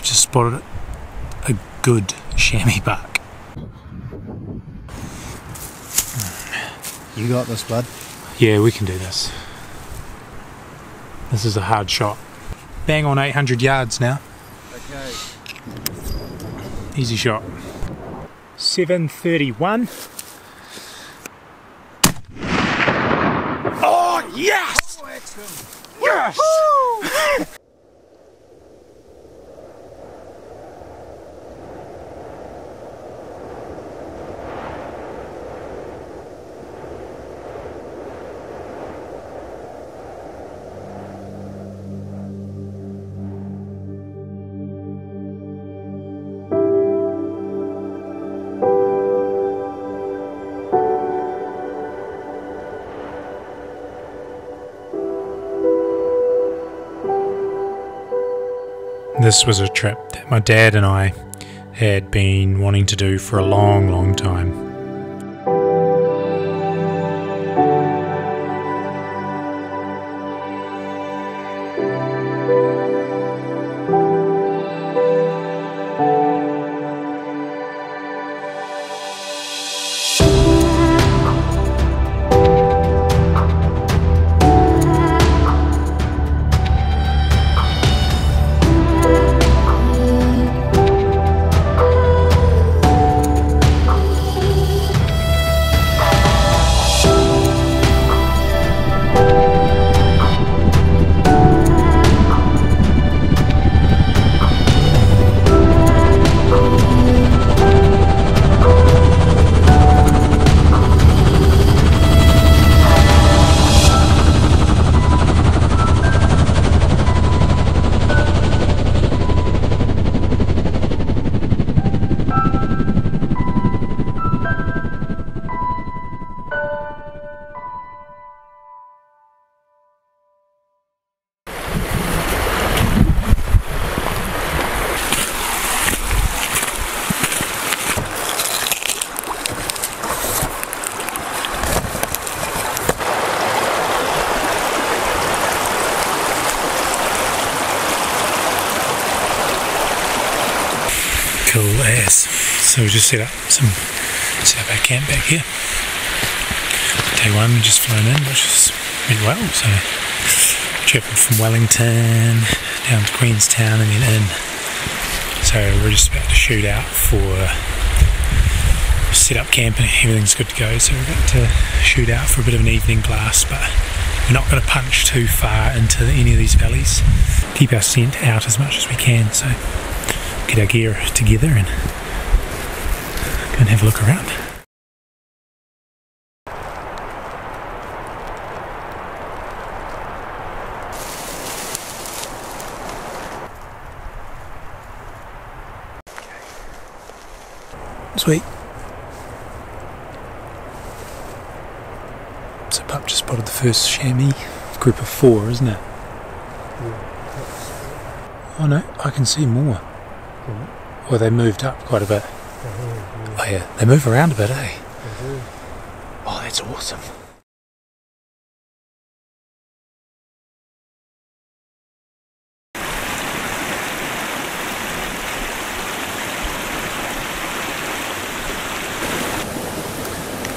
just spotted a good chamois buck. You got this, bud. Yeah, we can do this. This is a hard shot. Bang on 800 yards now. Okay. Easy shot. 731. Oh, yes! Oh, excellent. Yes! This was a trip that my dad and I had been wanting to do for a long, long time. Cool as. So we just set up our camp back here. Day one, we just flown in, which is really well. So travelled from Wellington down to Queenstown and then in. So we're just about to shoot out for set up camp and everything's good to go. So we're about to shoot out for a bit of an evening blast, but we're not going to punch too far into any of these valleys. Keep our scent out as much as we can. So get our gear together and go and have a look around. Sweet. So Pup just spotted the first chamois, group of 4, isn't it? Oh no, I can see more. Well, they moved up quite a bit. Oh yeah, they move around a bit, eh? Oh, that's awesome.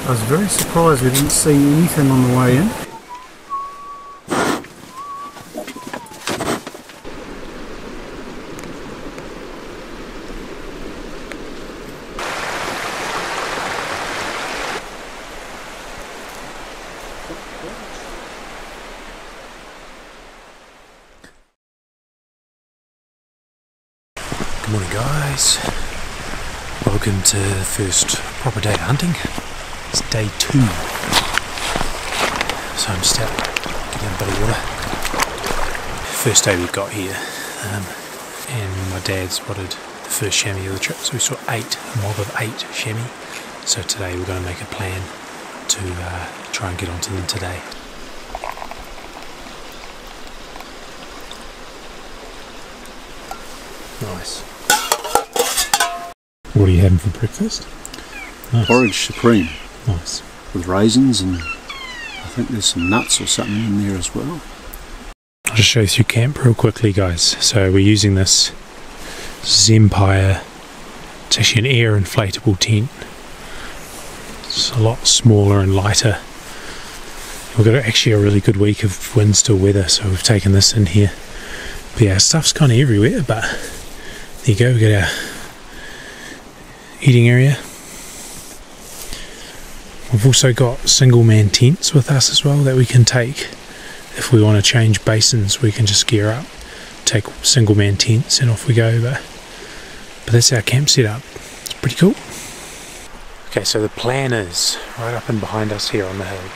I was very surprised we didn't see anything on the way in. Good morning, guys. Welcome to the first proper day of hunting. It's day 2. So I'm just out getting a bit of water. First day we got here, and my dad spotted the first chamois of the trip. So we saw a mob of 8 chamois. So today we're going to make a plan to try and get onto them today. Nice. What are you having for breakfast? Nice. Porridge supreme. Nice. With raisins and I think there's some nuts or something in there as well. I'll just show you through camp real quickly, guys. So we're using this This is Empire. It's actually an air inflatable tent. It's a lot smaller and lighter. We've got actually a really good week of wind still weather, so we've taken this in here. But yeah, stuff's kind of everywhere, but there you go, we've got our eating area. We've also got single man tents with us as well that we can take. If we want to change basins, we can just gear up, take single man tents and off we go. But that's our camp setup. It's pretty cool. Okay, so the plan is right up and behind us here on the hill.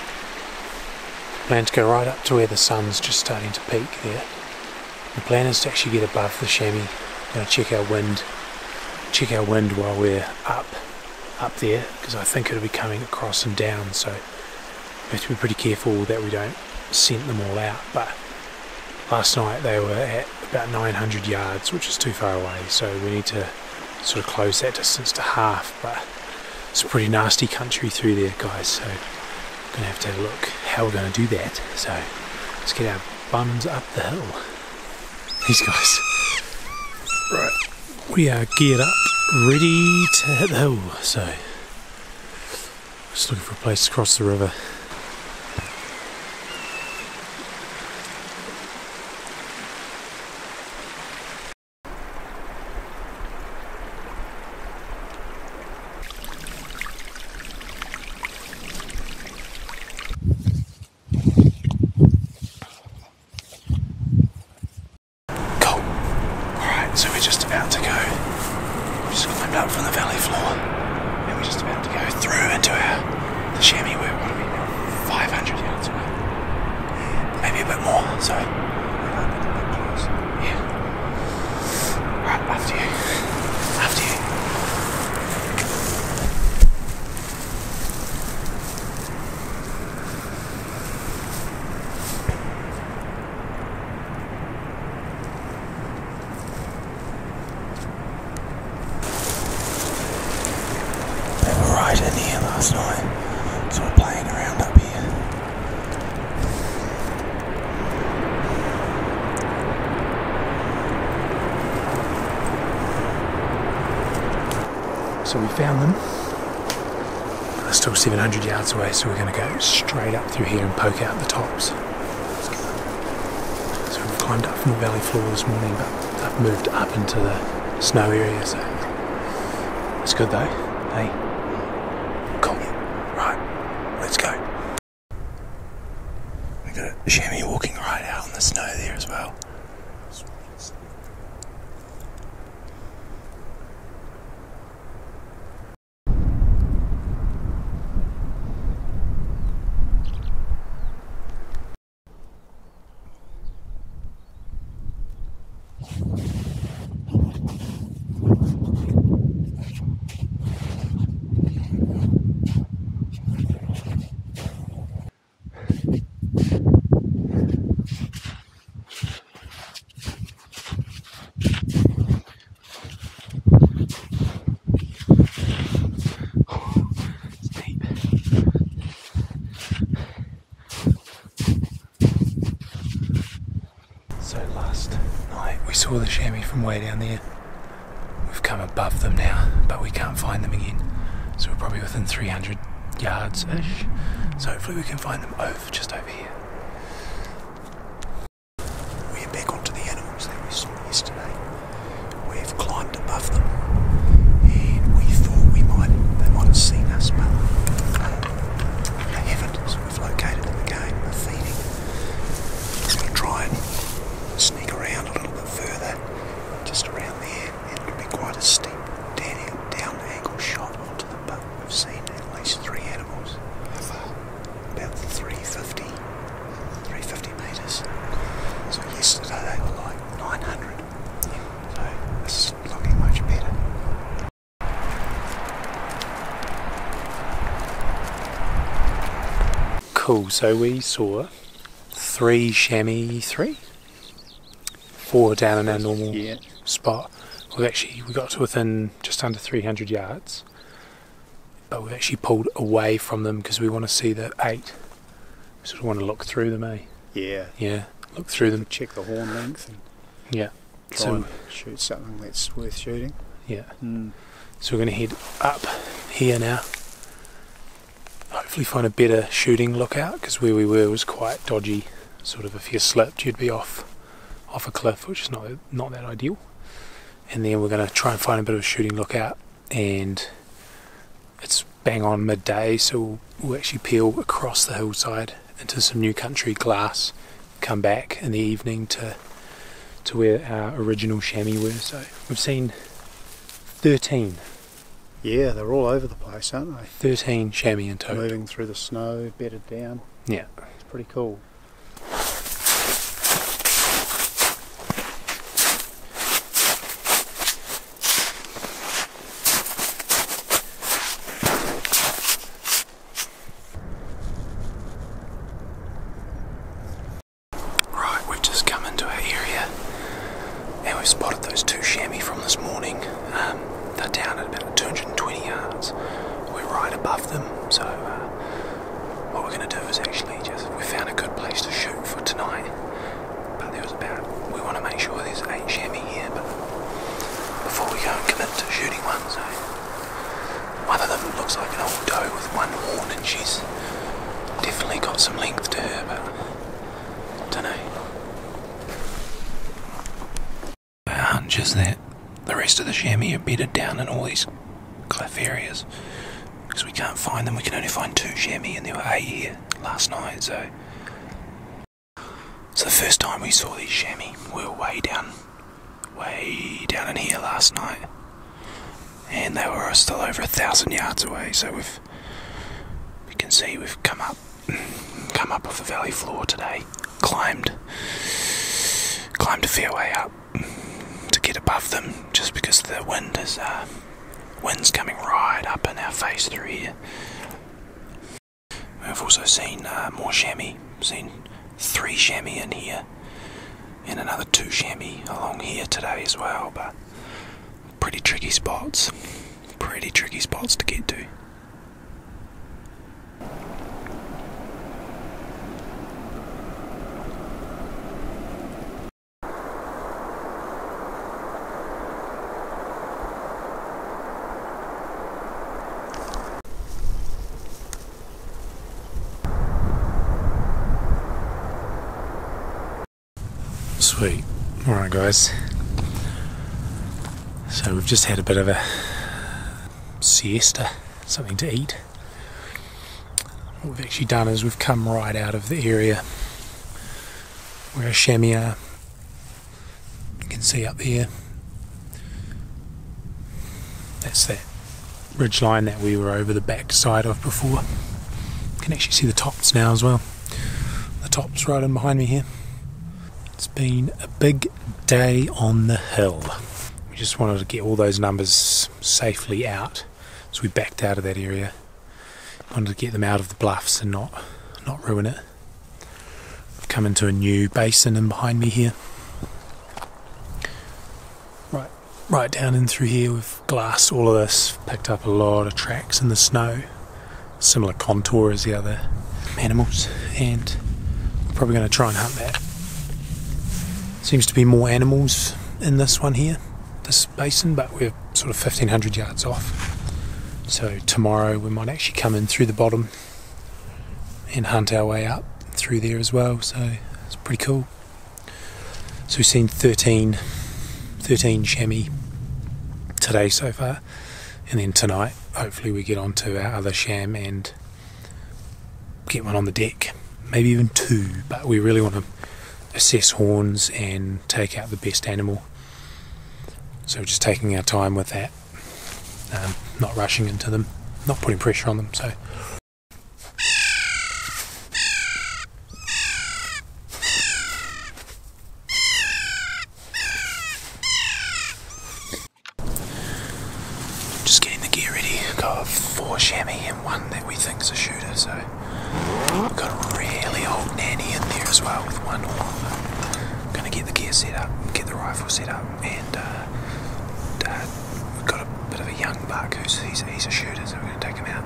Plan to go right up to where the sun's just starting to peak there. The plan is to actually get above the chamois. Going to check our wind while we're up there, because I think it'll be coming across and down, so we have to be pretty careful that we don't scent them all out. But last night they were at about 900 yards, which is too far away, so we need to sort of close that distance to half. But it's a pretty nasty country through there, guys, so we're going to have to have a look how we're going to do that. So let's get our bums up the hill. These guys. Right, we are geared up, ready to hit the hill, so just looking for a place to cross the river. So we're just about to go. We just climbed up from the valley floor, and we're just about to go through into the chamois. We're probably about 500 yards away, maybe a bit more. So we're a bit close. Yeah. Right, after you. After you. Right in here last night, so we're playing around up here. So we found them. They're still 700 yards away, so we're going to go straight up through here and poke out the tops. So we've climbed up from the valley floor this morning, but I've moved up into the snow area, so it's good though. Hey. Cool. Right, let's go. We got a chamois walking right out on the snow there as well. So last night we saw the chamois from way down there. We've come above them now, but we can't find them again. So we're probably within 300 yards-ish. So hopefully we can find them just over here. We're back onto the animals that we saw yesterday. We've climbed above them, and we thought they might have seen us, but they haven't. So we've located them again. They're feeding. So we'll try and sneak around a little bit further, just around there, and it'll be quite a steep down angle shot onto them, but we've seen at least 3 animals, about 350 metres. So yesterday they were like 900, so this is looking much better. Cool, so we saw 3 chamois, 4 down in our normal spot. We got to within just under 300 yards, but we've actually pulled away from them because we want to see the 8. We sort of want to look through them, eh? Yeah. Yeah, look through them. Check the horn length. Yeah. try and shoot something that's worth shooting. Yeah. So we're going to head up here now. Hopefully find a better shooting lookout, because where we were was quite dodgy. Sort of if you slipped you'd be off a cliff, which is not that ideal. And then we're going to try and find a bit of a shooting lookout, and it's bang on midday, so we'll actually peel across the hillside into some new country glass, come back in the evening to where our original chamois were. So we've seen 13. Yeah, they're all over the place, aren't they? 13 chamois in total. Moving through the snow, bedded down. Yeah. It's pretty cool. Right, we've just come into our area and we've spotted those 2 chamois from this morning. They're down at about 220 yards. We're right above them, so what we're going to do is actually we found a good place to shoot for tonight. But we want to make sure there's 8 chamois here, but before we go and commit to shooting one, so one of them looks like an old doe with 1 horn, and she's definitely got some length to her, but don't know. Our hunch is that the rest of the chamois are bedded down in all these cliff areas, because we can't find them. We can only find 2 chamois, and there were 8 here last night, so it's the first time we saw these chamois. We were way down in here last night, and they were still over 1,000 yards away. So we can see we've come up off the valley floor today, climbed a fair way up to get above them, just because the wind's coming right up in our face through here. We've also seen more chamois. Seen 3 chamois in here, and another 2 chamois along here today as well, but pretty tricky spots to get to. Sweet. Alright guys, so we've just had a bit of a siesta, something to eat. What we've actually done is we've come right out of the area where our chamois are. You can see up there, that's that ridge line that we were over the back side of before. You can actually see the tops now as well. The tops right in behind me here. It's been a big day on the hill. We just wanted to get all those numbers safely out, so we backed out of that area. Wanted to get them out of the bluffs and not ruin it. I've come into a new basin in behind me here. Right down in through here, we've glassed all of this, picked up a lot of tracks in the snow, similar contour as the other animals, and we're probably going to try and hunt that. Seems to be more animals in this one here, this basin, but we're sort of 1,500 yards off. So tomorrow we might actually come in through the bottom and hunt our way up through there as well, so it's pretty cool. So we've seen 13 chamois today so far, and then tonight hopefully we get onto our other sham and get one on the deck, maybe even 2, but we really want to assess horns and take out the best animal, so we're just taking our time with that, not rushing into them, not putting pressure on them. So just getting the gear ready. Got 4 chamois and 1 that we think's a shooter, so we've got a really old nanny in there as well with 1 horn. I'm going to get the gear set up, get the rifle set up, and we've got a bit of a young buck he's a shooter, so we're going to take him out.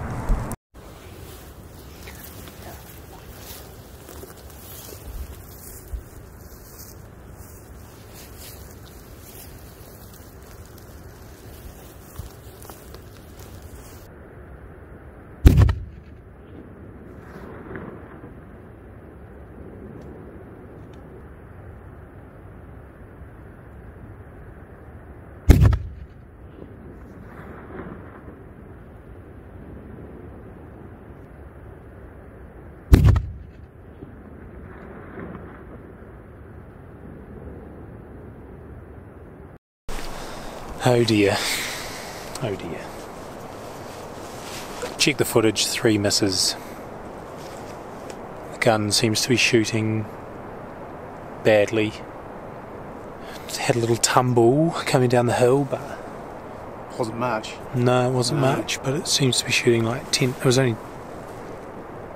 Oh dear. Oh dear. Check the footage, 3 misses. The gun seems to be shooting badly. It had a little tumble coming down the hill, but Wasn't much. no, it wasn't much, but it seems to be shooting like 10. It was only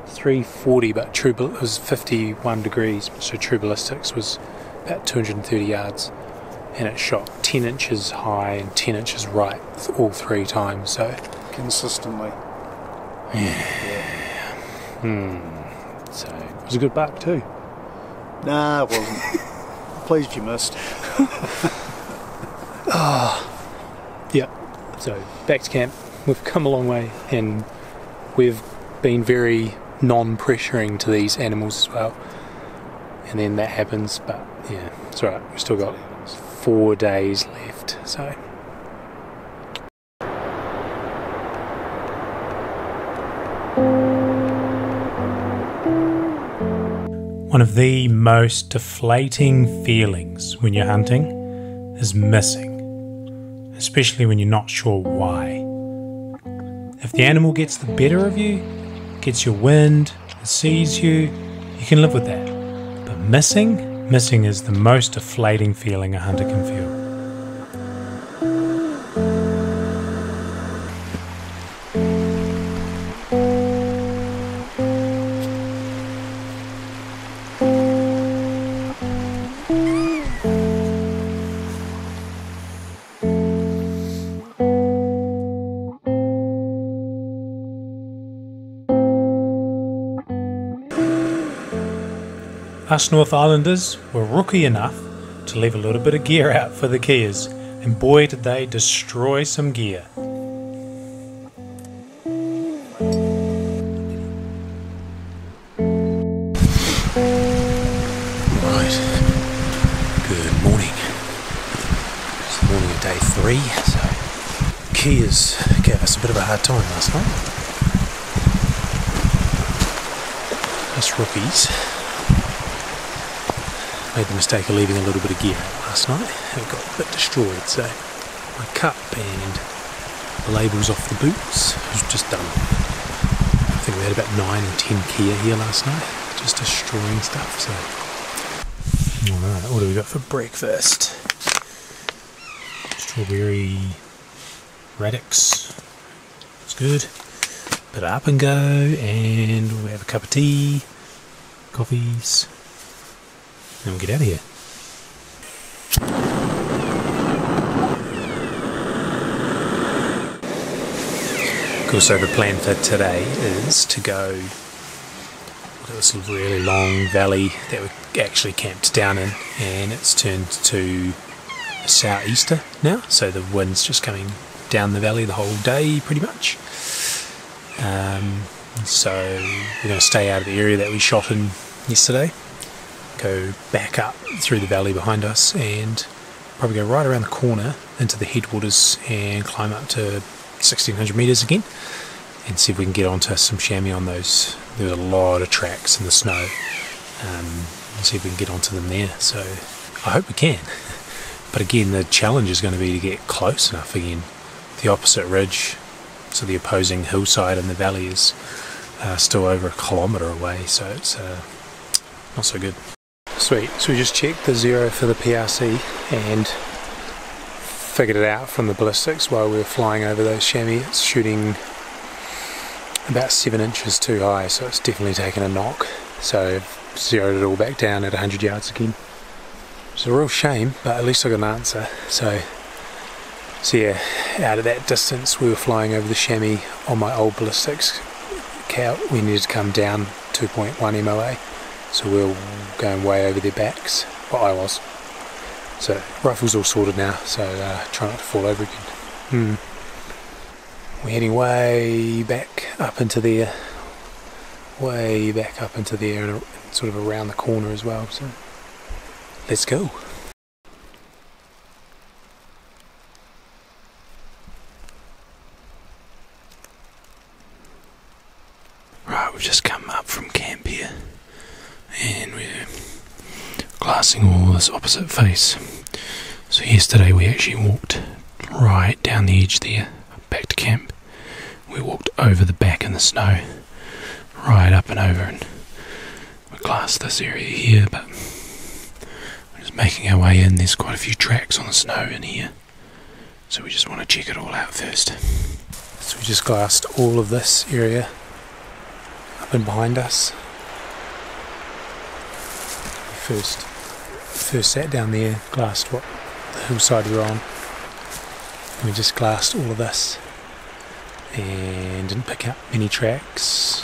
340, but it was 51 degrees, so true ballistics was about 230 yards, and it shot 10 inches high and 10 inches right all 3 times, so Consistently. so it was a good buck too. Nah, it wasn't. Pleased you missed. Yep. So back to camp. We've come a long way, and we've been very non-pressuring to these animals as well. And then that happens, but yeah, it's alright. We've still got 4 days left, so. One of the most deflating feelings when you're hunting is missing, especially when you're not sure why. If the animal gets the better of you, gets your wind, it sees you, you can live with that. But missing is the most deflating feeling a hunter can feel. Us North Islanders were rookie enough to leave a little bit of gear out for the Kias, and boy did they destroy some gear. Right, good morning. It's the morning of day 3, so Kias gave us a bit of a hard time last night. Us rookies made the mistake of leaving a little bit of gear out last night. It got a bit destroyed, so my cup and the labels off the boots was just done. I think we had about 9 or 10 gear here last night, just destroying stuff. So, alright, what do we got for breakfast? Strawberry radix. It's good. Bit of up and go, and we'll have a cup of tea, coffees. And we'll get out of here. Cool, so the plan for today is to go look at this really long valley that we actually camped down in, and it's turned to a southeaster now, so the wind's just coming down the valley the whole day pretty much. So we're going to stay out of the area that we shot in yesterday, go back up through the valley behind us, and probably go right around the corner into the headwaters and climb up to 1600 metres again and see if we can get onto some chamois on those. There's a lot of tracks in the snow, and see if we can get onto them there, so I hope we can. But again, the challenge is going to be to get close enough again. The opposite ridge, so the opposing hillside in the valley, is still over 1 kilometre away, so it's not so good. Sweet, so we just checked the zero for the PRC and figured it out from the ballistics while we were flying over those chamois. It's shooting about 7 inches too high, so it's definitely taken a knock. So zeroed it all back down at 100 yards again. It's a real shame, but at least I got an answer. So yeah, out of that distance we were flying over the chamois on my old ballistics count. We needed to come down 2.1 MOA. So we were going way over their backs. Well, I was. So rifle's all sorted now, so try not to fall over again. We're heading way back up into there, and sort of around the corner as well, so let's go. Right, we've just come up from camp here, and we're glassing all this opposite face. So yesterday we actually walked right down the edge there, back to camp. We walked over the back in the snow, right up and over, and we glassed this area here, but we're just making our way in. There's quite a few tracks on the snow in here, so we just want to check it all out first. So we just glassed all of this area up and behind us. First sat down there, glassed what the hillside we're on. We just glassed all of this and didn't pick up many tracks.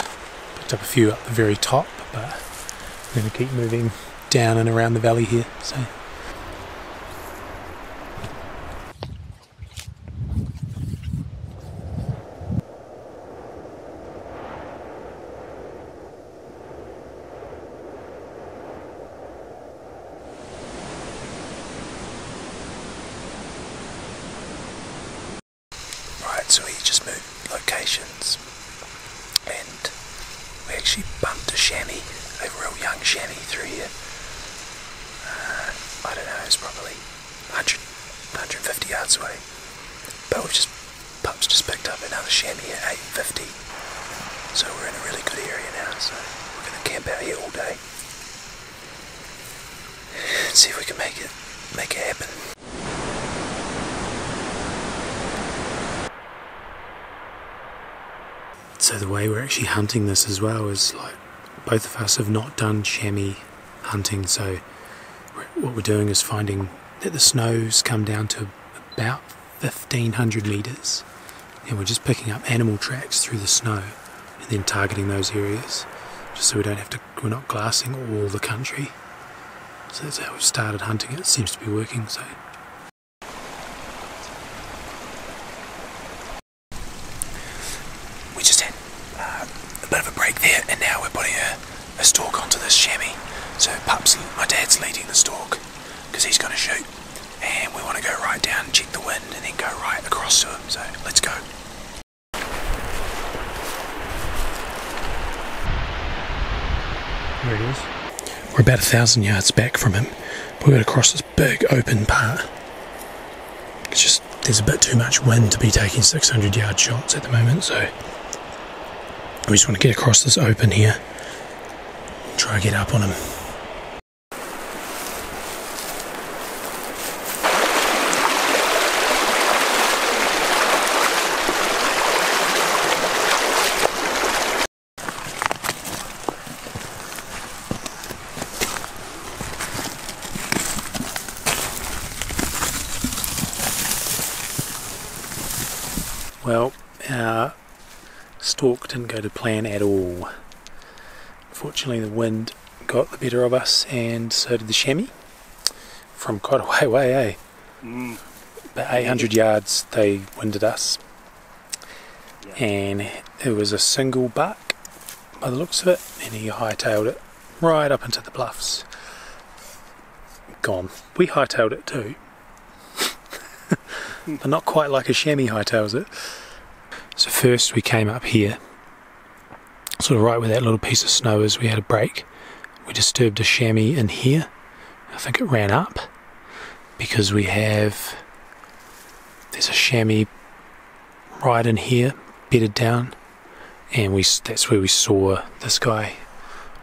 Picked up a few up the very top, but we're going to keep moving down and around the valley here. So. So we just moved locations, and we actually bumped a chamois, a real young chamois through here. I don't know, it's probably 100, 150 yards away. But Pup's just picked up another chamois at 850. So we're in a really good area now, so we're going to camp out here all day and see if we can make it happen. So the way we're actually hunting this as well is, like, both of us have not done chamois hunting, so what we're doing is finding that the snow's come down to about 1,500 metres, and we're just picking up animal tracks through the snow and then targeting those areas, just so we're not glassing all the country. So that's how we've started hunting it. It seems to be working, so. We just had a bit of a break there, and now we're putting a stalk onto this chamois. So my dad's leading the stalk because he's going to shoot, and we want to go right down, check the wind, and then go right across to him. So let's go. There it is. We're about 1,000 yards back from him. We've got to cross this big open part. It's just, there's a bit too much wind to be taking 600-yard shots at the moment, so we just want to get across this open here and try and get up on him. Well, our stalk didn't go to plan at all. Unfortunately, the wind got the better of us, and so did the chamois. From quite a way, eh? About 800 yards they winded us. Yeah. And it was a single buck by the looks of it, and he hightailed it right up into the bluffs. Gone. We hightailed it too. But not quite like a chamois hightails it. So first we came up here, sort of right where that little piece of snow is. We had a break. We disturbed a chamois in here. I think it ran up because there's a chamois right in here, bedded down, and that's where we saw this guy.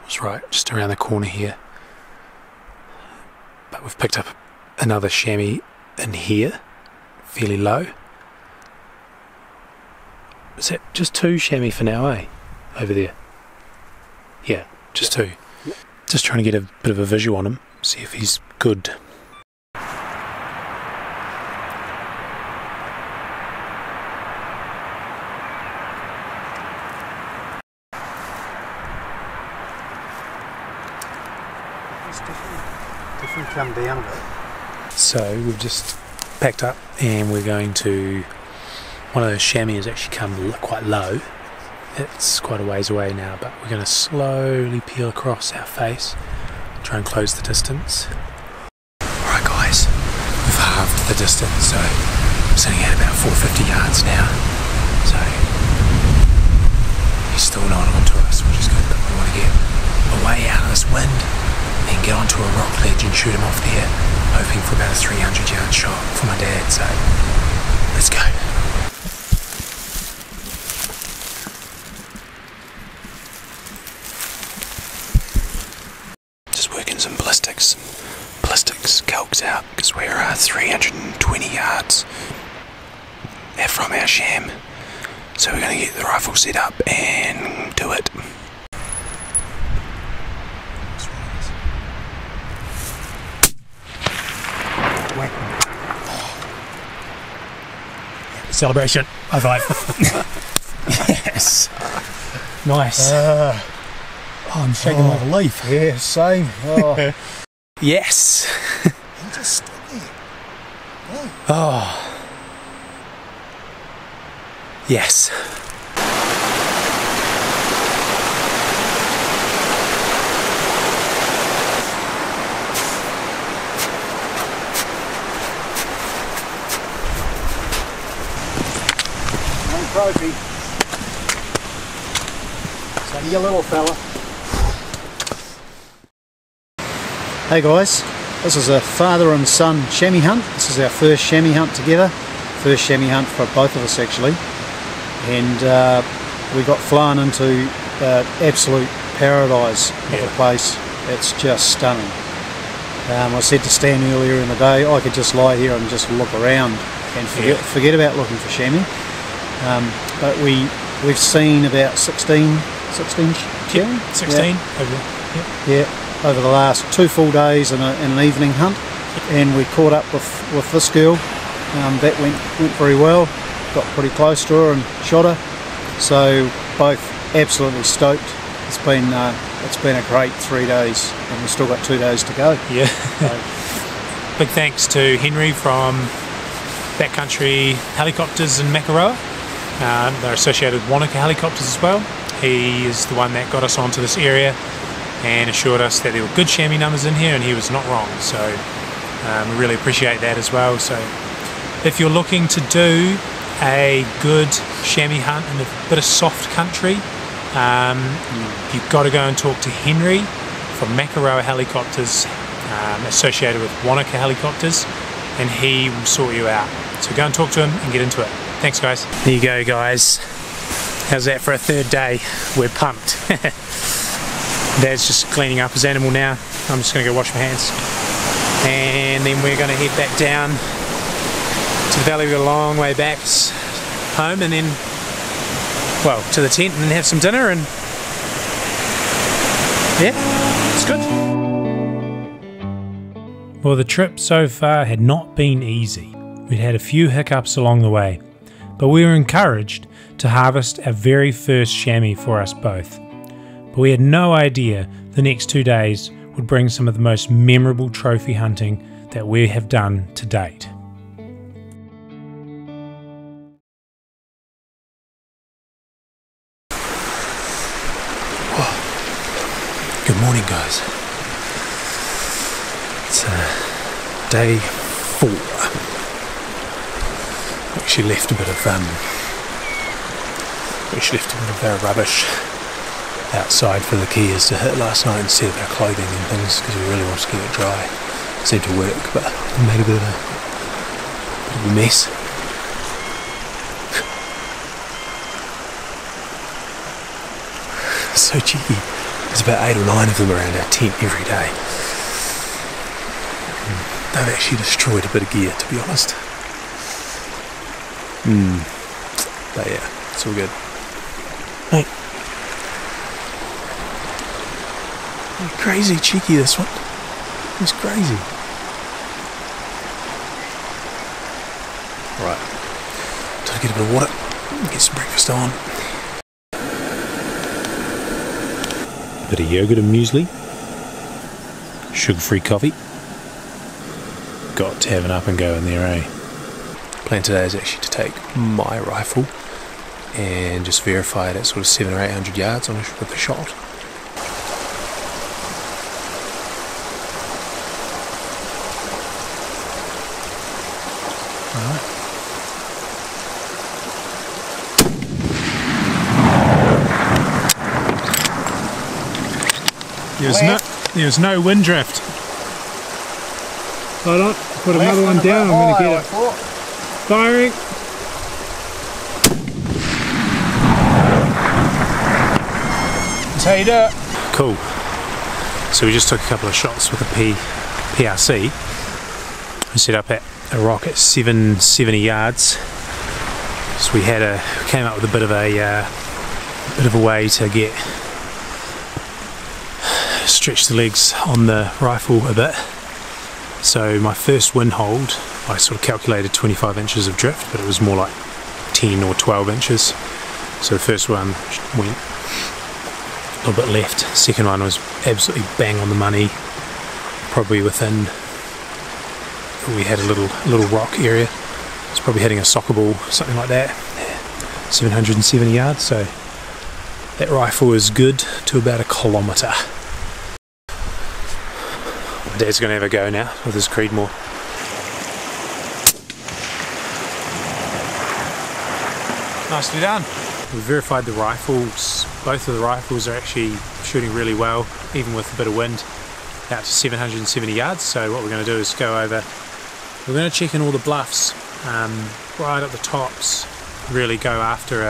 It was right just around the corner here. But we've picked up another chamois in here, fairly low. Is that just two chamois for now, eh? Over there. Yeah, just two. Just trying to get a bit of a visual on him, see if he's good. Definitely come down a bit. So we've just packed up and we're going to, one of those chamois has actually come quite low. It's quite a ways away now, but we're going to slowly peel across our face, try and close the distance. Alright guys, we've halved the distance, so I'm sitting at about 450 yards now. So he's still not onto us, which is good, but we want to get away out of this wind and get onto a rock ledge and shoot him off there, hoping for about a 300-yard shot for my dad. So Let's go. Just working some ballistics calcs out because we're 320 yards from our sham. So we're going to get the rifle set up and do it. Celebration. High five. Yes. Nice. Oh, I'm shaking like a leaf. Yeah, same. Oh. Yes. You just stood there. Oh. Yes. Trophy. So you little fella. Hey guys, this is a father and son chamois hunt. This is our first chamois hunt together. First chamois hunt for both of us actually. And we got flown into absolute paradise of a place. It's just stunning. I said to Stan earlier in the day, I could just lie here and just look around and forget about looking for chamois. But we've seen about 16 chamois? 16 over the last 2 full days and an evening hunt, and we caught up with this girl. That went very well. Got pretty close to her and shot her. So both absolutely stoked. It's been a great 3 days, and we've still got 2 days to go. Yeah. Big thanks to Henry from Backcountry Helicopters in Makaroa. They're associated with Wanaka Helicopters as well. He is the one that got us onto this area and assured us that there were good chamois numbers in here, and he was not wrong. So we really appreciate that as well. So if you're looking to do a good chamois hunt in a bit of soft country, you've got to go and talk to Henry from Makaroa Helicopters, associated with Wanaka Helicopters, and he will sort you out. So go and talk to him and get into it. Thanks guys. There you go guys. How's that for a third day? We're pumped. Dad's just cleaning up his animal now. I'm just going to go wash my hands. And then we're going to head back down to the valley. We're a long way back home, and then, well, to the tent, and then have some dinner, and yeah, it's good. Well, the trip so far had not been easy. We'd had a few hiccups along the way, but we were encouraged to harvest our very first chamois for us both. But we had no idea the next 2 days would bring some of the most memorable trophy hunting that we have done to date. Good morning guys. It's day 4. Actually left a bit of rubbish outside for the kias to hit last night instead of our clothing and things, because we really wanted to get it dry. It seemed to work, but we made a bit of a mess. So cheeky. There's about 8 or 9 of them around our tent every day. They've actually destroyed a bit of gear, to be honest. But yeah, it's all good. Mate. Crazy cheeky, this one. It's crazy. Right. Time to get a bit of water, get some breakfast on. Bit of yogurt and muesli. Sugar-free coffee. Got to have an up and go in there, eh? Plan today is actually to take my rifle and just verify it at sort of 700 or 800 yards with a shot. There's no wind drift. Hold on, put another one down, I'm going to get it. Firing. That's how you do it. Cool. So we just took a couple of shots with a PRC. We set up at a rock at 770 yards. So we came up with a bit of a way to stretch the legs on the rifle a bit. So my first wind hold, I sort of calculated 25 inches of drift, but it was more like 10 or 12 inches. So the first one went a little bit left. Second one was absolutely bang on the money, probably within. We had a little rock area. It's probably hitting a soccer ball, something like that. 770 yards. So that rifle is good to about 1 kilometre. Dad's going to have a go now with his Creedmoor. Nicely done. We verified the rifles. Both of the rifles are actually shooting really well, even with a bit of wind, out to 770 yards. So what we're going to do is go over, we're going to check in all the bluffs, right at the tops, really go after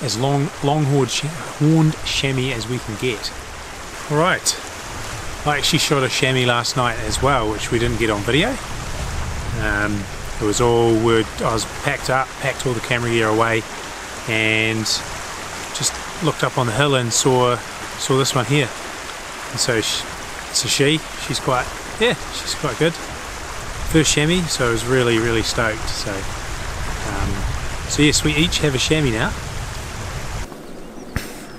as long-horned chamois as we can get. Alright. I actually shot a chamois last night as well, which we didn't get on video. It was all I was packed all the camera gear away, and just looked up on the hill and saw this one here. And so it's a she's quite good. First chamois, so I was really stoked. So yes, we each have a chamois now.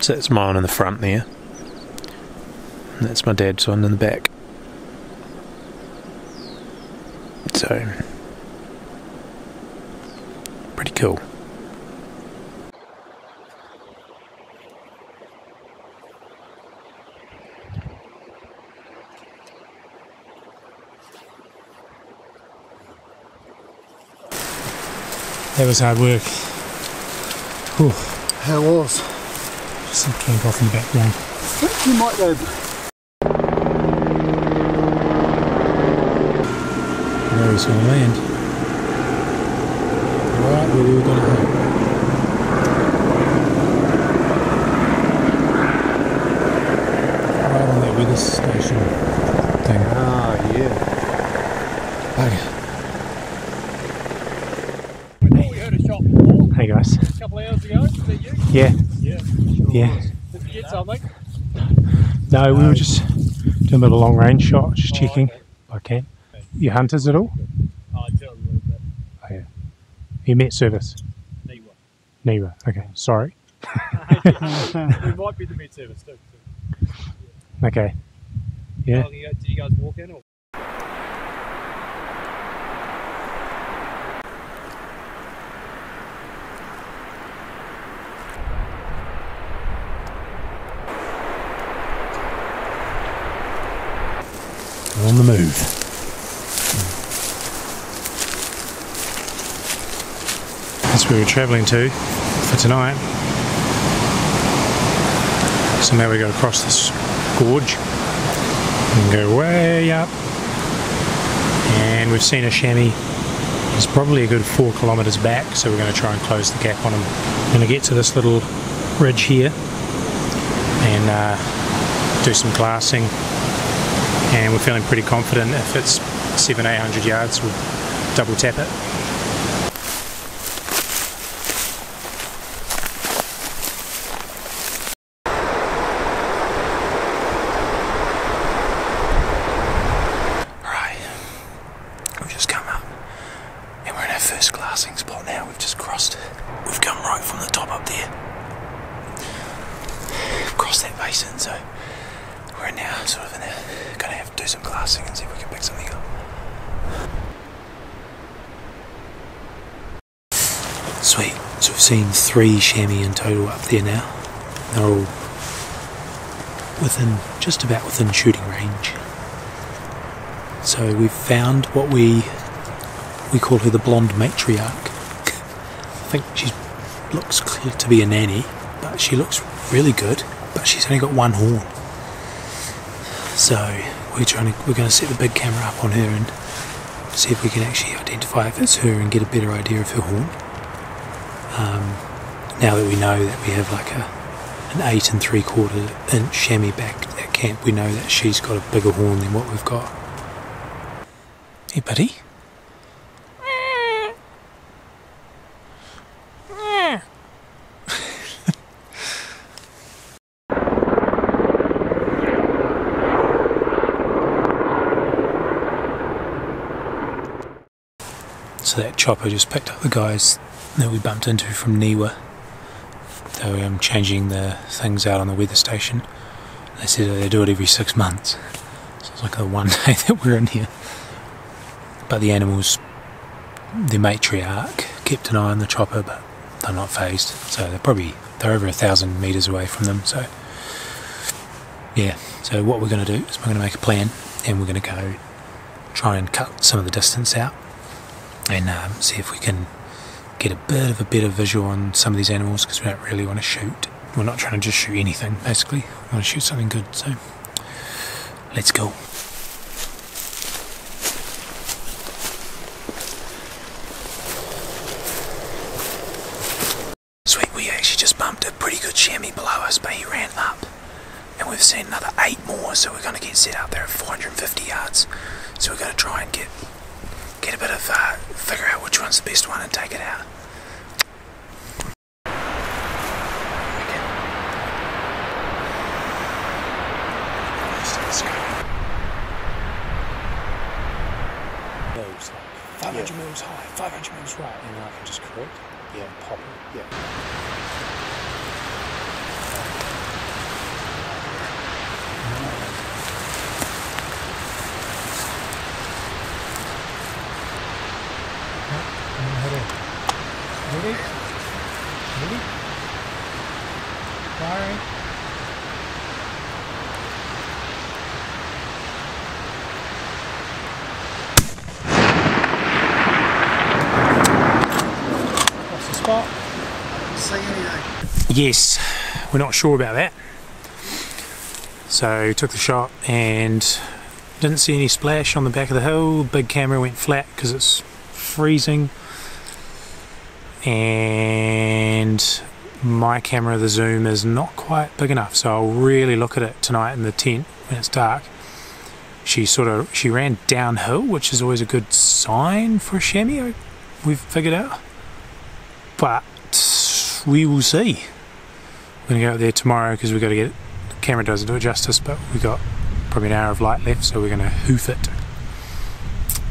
So that's mine in the front there. And that's my dad's one in the back. So, pretty cool. That was hard work. Whew. How was? Just some camp off in the background. I think you might go. Where he's going to land. Right where we were going to hit. Right on that weather station thing. Oh, yeah. Okay. We heard a shot before, Hey guys. a couple of hours ago. Is that you? Yeah. Yeah. Yeah. Did you get something? No, we were just doing a little long range shot, just checking. Okay. I can. You hunters at all? I do a little bit. Oh yeah. You met service? Neither. Neither. Okay. Sorry. We might be the med service too. Okay. Yeah. Oh, did you guys walk in or? On the move. That's where we're travelling to for tonight. So now we go across this gorge and go way up, and we've seen a chamois. It's probably a good 4 kilometres back, so we're going to try and close the gap on him. We're going to get to this little ridge here and do some glassing. And we're feeling pretty confident if it's 700-800 yards, we'll double tap it. Right, we've just come up and we're in our first glassing spot now. We've just crossed, we've come right from the top up there. We've crossed that basin, so we're now sort of in there, going to have to do some glassing and see if we can pick something up. Sweet, so we've seen 3 chamois in total up there now. They're all just about within shooting range. So we've found what we call her the blonde matriarch. I think she looks clear to be a nanny, but she looks really good, but she's only got 1 horn. So we're going to set the big camera up on her and see if we can actually identify if it's her and get a better idea of her horn. Now that we know that we have like an 8 3/4 inch chamois back at camp, we know that she's got a bigger horn than what we've got. Hey buddy. So that chopper just picked up the guys that we bumped into from Niwa. They were changing the things out on the weather station. They said they do it every 6 months. So it's like the one day that we're in here. But the animals, the matriarch kept an eye on the chopper, but they're not phased. So they're over 1,000 metres away from them. So yeah, so what we're going to do is we're going to make a plan, and we're going to go try and cut some of the distance out and see if we can get a bit of a better visual on some of these animals, because we don't really want to shoot. We're not trying to just shoot anything, basically. We want to shoot something good, so let's go. Sweet, we actually just bumped a pretty good chamois below us, but he ran up. And we've seen another 8 more, so we're going to get set up there at 450 yards. So we're going to try and get a bit of, figure out which one's the best one and take it out. Mils, 500 mils high, 500 mils right, and then I can just correct. Yeah, pop it. Yeah. Ready? Ready? Firing. What's the spot? See anything? Yes, we're not sure about that. So took the shot and didn't see any splash on the back of the hill. Big camera went flat because it's freezing. And my camera, the zoom, is not quite big enough, so I'll really look at it tonight in the tent when it's dark. She ran downhill, which is always a good sign for a chamois, we've figured out, but we will see. We're going to go up there tomorrow because we've got to get it. The camera doesn't do it justice, but we've got probably an hour of light left, so we're going to hoof it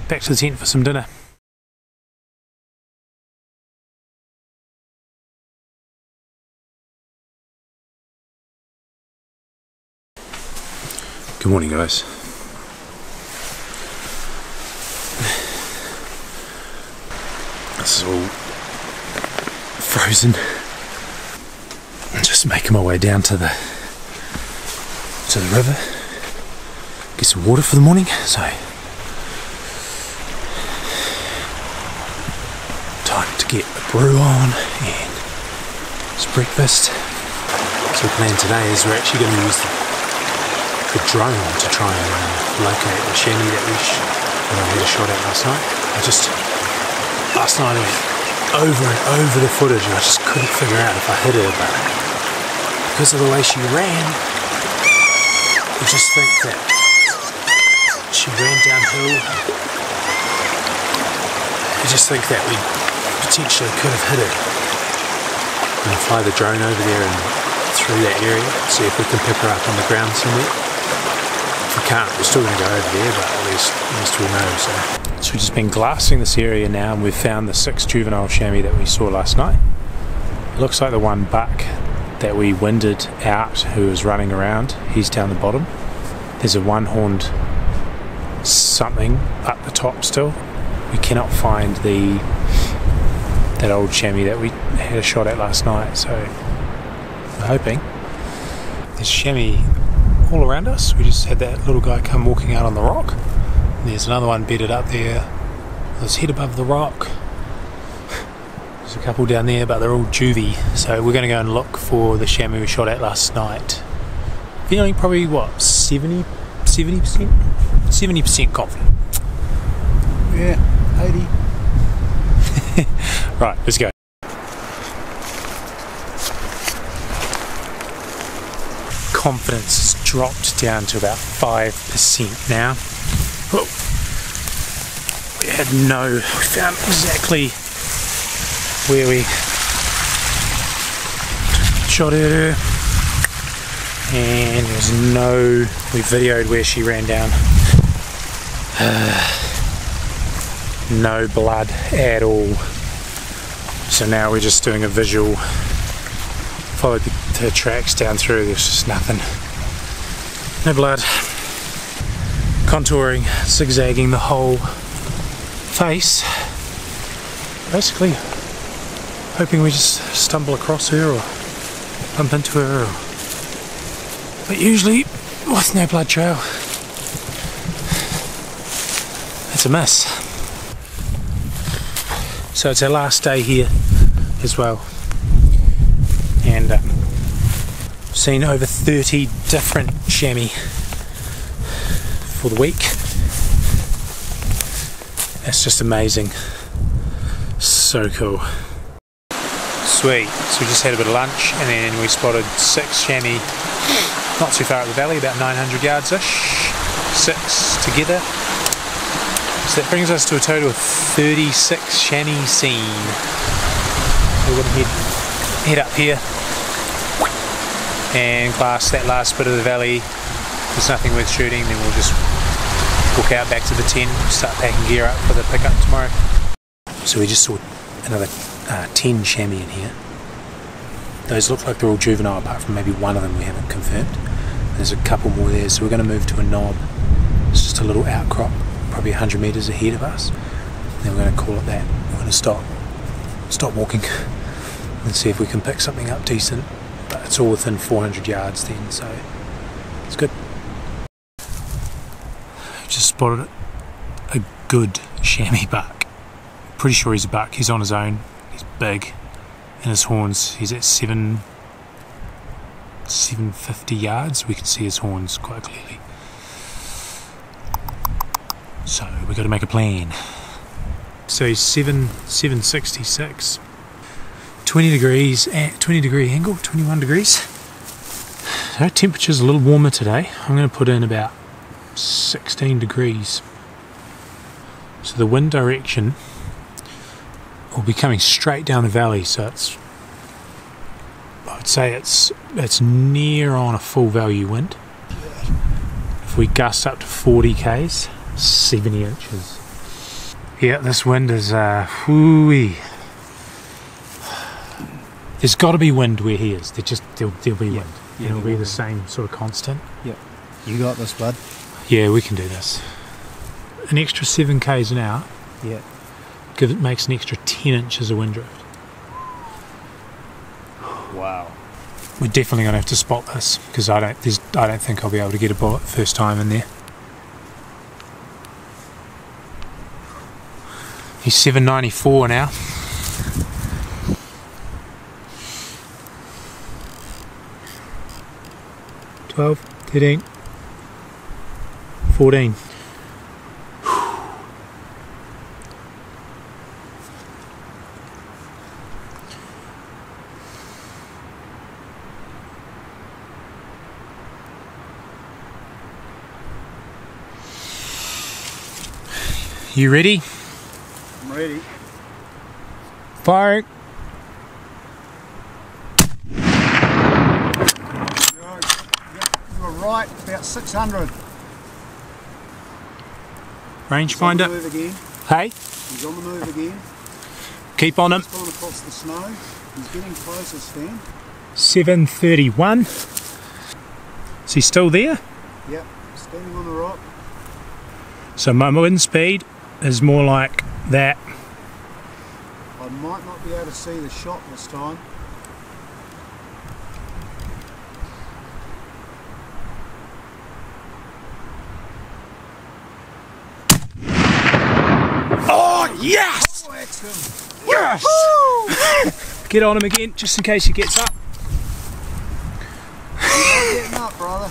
back to the tent for some dinner. Good morning, guys. This is all frozen. I'm just making my way down to the river, get some water for the morning. So time to get a brew on and it's breakfast. So the plan today is we're actually going to use the drone to try and locate the chamois that I had a shot at last night. Last night I went over and over the footage and I just couldn't figure out if I hit her, but because of the way she ran, I just think that she ran downhill. I just think that we potentially could have hit her. I'm going to fly the drone over there and through that area, see if we can pick her up on the ground somewhere. If we can't, we're still going to go over there, but at least we'll know. So we've just been glassing this area now, and we've found the 6 juvenile chamois that we saw last night. It looks like the one buck that we winded out, who was running around, he's down the bottom. There's a one-horned something up the top still. We cannot find that old chamois that we had a shot at last night, so we're hoping. There's chamois all around us. We just had that little guy come walking out on the rock. And there's another one bedded up there with his head above the rock. There's a couple down there, but they're all juvie. So we're going to go and look for the chamois we shot at last night. Feeling probably, what, 70%? 70% confident. Yeah, 80. Right, let's go. confidence has dropped down to about 5% now. Oh. We found exactly where we shot her, and we videoed where she ran down. No blood at all. So now we're just doing a visual, followed the tracks down through, there's just nothing. No blood. Contouring, zigzagging the whole face. Basically hoping we just stumble across her or bump into her. But usually with no blood trail, it's a miss. So it's our last day here as well, and seen over 30 different chamois for the week. That's just amazing. So cool. Sweet. So we just had a bit of lunch and then we spotted 6 chamois not too far up the valley, about 900 yards ish. 6 together. So that brings us to a total of 36 chamois seen. We're going to head up here and glass that last bit of the valley. There's nothing worth shooting, then we'll just walk out back to the tent, start packing gear up for the pickup tomorrow. So we just saw another 10 chamois in here. Those look like they're all juvenile apart from maybe one of them we haven't confirmed. There's a couple more there, so we're going to move to a knob. It's just a little outcrop, probably 100 metres ahead of us. Then we're going to call it that. We're going to stop walking and see if we can pick something up decent. But it's all within 400 yards then, so it's good. Just spotted a good chamois buck. Pretty sure he's a buck. He's on his own. He's big, and his horns. He's at 750 yards. We can see his horns quite clearly. So we've got to make a plan. So he's 766. 20 degrees at 20 degree angle, 21 degrees. So temperature's a little warmer today. I'm going to put in about 16 degrees. So the wind direction will be coming straight down the valley, so I would say it's near on a full value wind. If we gust up to 40 k's, 70 inches. Yeah, this wind is whoo-wee. There's got to be wind where he is. There'll be wind. Yeah, and it'll be the same sort of constant. Yep. You got this, bud. Yeah, we can do this. An extra 7 k's an hour. Yeah. It makes an extra 10 inches of wind drift. Wow. We're definitely going to have to spot this because I don't think I'll be able to get a bullet first time in there. He's 794 now. $12, $13, $14. You ready? I'm ready. Fire. You're right, about 600. Rangefinder. He's on the move again. Hey, He's on the move again. keep on him. He's gone across the snow. He's getting closer, Stan. 731. Is he still there? Yep, standing on the rock. So my wind speed is more like that. I might not be able to see the shot this time. Oh, yes! Oh, excellent. Yes! Get on him again, just in case he gets up. You're not getting up, brother.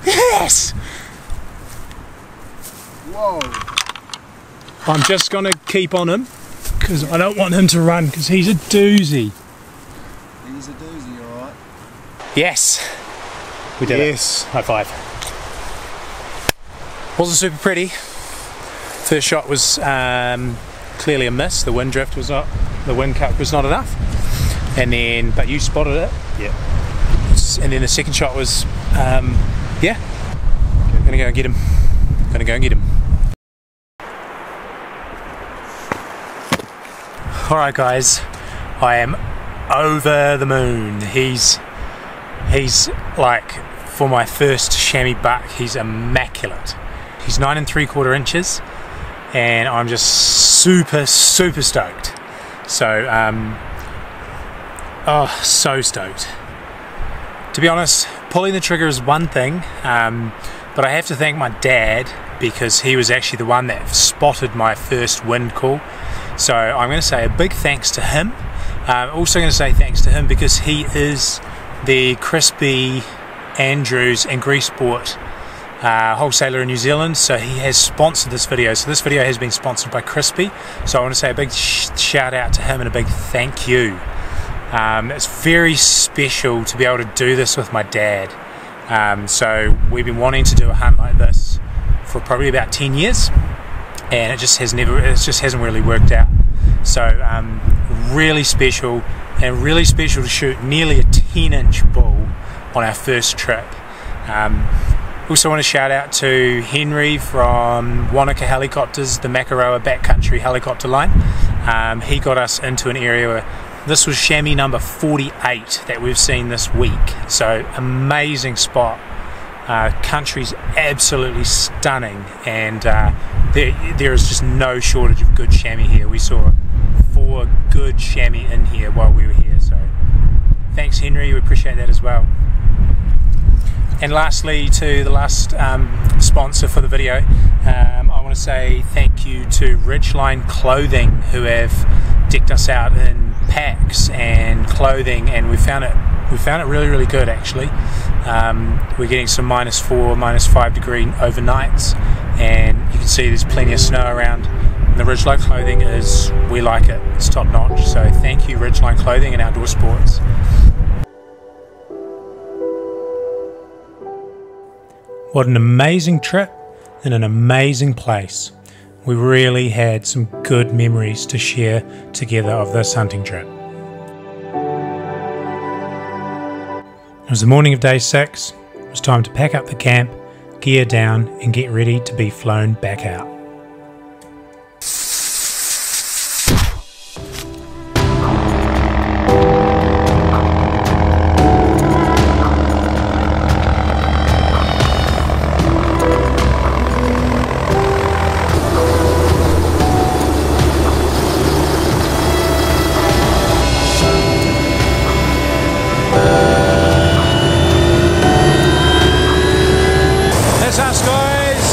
Yes! Whoa. I'm just going to keep on him because I don't want him to run because he's a doozy. He's a doozy, alright. Yes. We did Yes. it. High five. Wasn't super pretty. First shot was clearly a miss. The wind drift was not, the wind cut was not enough. And then, but you spotted it. Yeah. And then the second shot was, yeah. Gonna go and get him. Gonna go and get him. Alright guys, I am over the moon. He's like, for my first chamois buck, he's immaculate. He's 9 3/4 inches, and I'm just super stoked. So, oh, so stoked. To be honest, pulling the trigger is one thing, but I have to thank my dad, because he was actually the one that spotted my first wind call. So I'm going to say a big thanks to him. Also going to say thanks to him because he is the Crispy, Andrews and Greaseport wholesaler in New Zealand. So he has sponsored this video. So this video has been sponsored by Crispy. So I want to say a big shout out to him and a big thank you. It's very special to be able to do this with my dad. So we've been wanting to do a hunt like this for probably about 10 years. And it just hasn't really worked out. So really special, and really special to shoot nearly a 10-inch bull on our first trip. Also want to shout out to Henry from Wanaka Helicopters, the Makaroa backcountry helicopter line. He got us into an area where this was chamois number 48 that we've seen this week. So amazing spot. Country's absolutely stunning, and there is just no shortage of good chamois here. We saw 4 good chamois in here while we were here, so thanks Henry, we appreciate that as well. And lastly, to the last sponsor for the video, I want to say thank you to Ridgeline Clothing, who have decked us out in packs and clothing, and we found it really good actually. We're getting some -4, -5 degree overnights, and you can see there's plenty of snow around. And the Ridgeline Clothing is, we like it, it's top notch. So thank you Ridgeline Clothing and Outdoor Sports. What an amazing trip in an amazing place. We really had some good memories to share together of this hunting trip. It was the morning of day 6. It was time to pack up the camp, gear down, and get ready to be flown back out. That's us guys,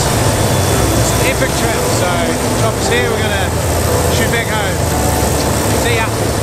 it's an epic trip, so top is here, we're going to shoot back home. See ya!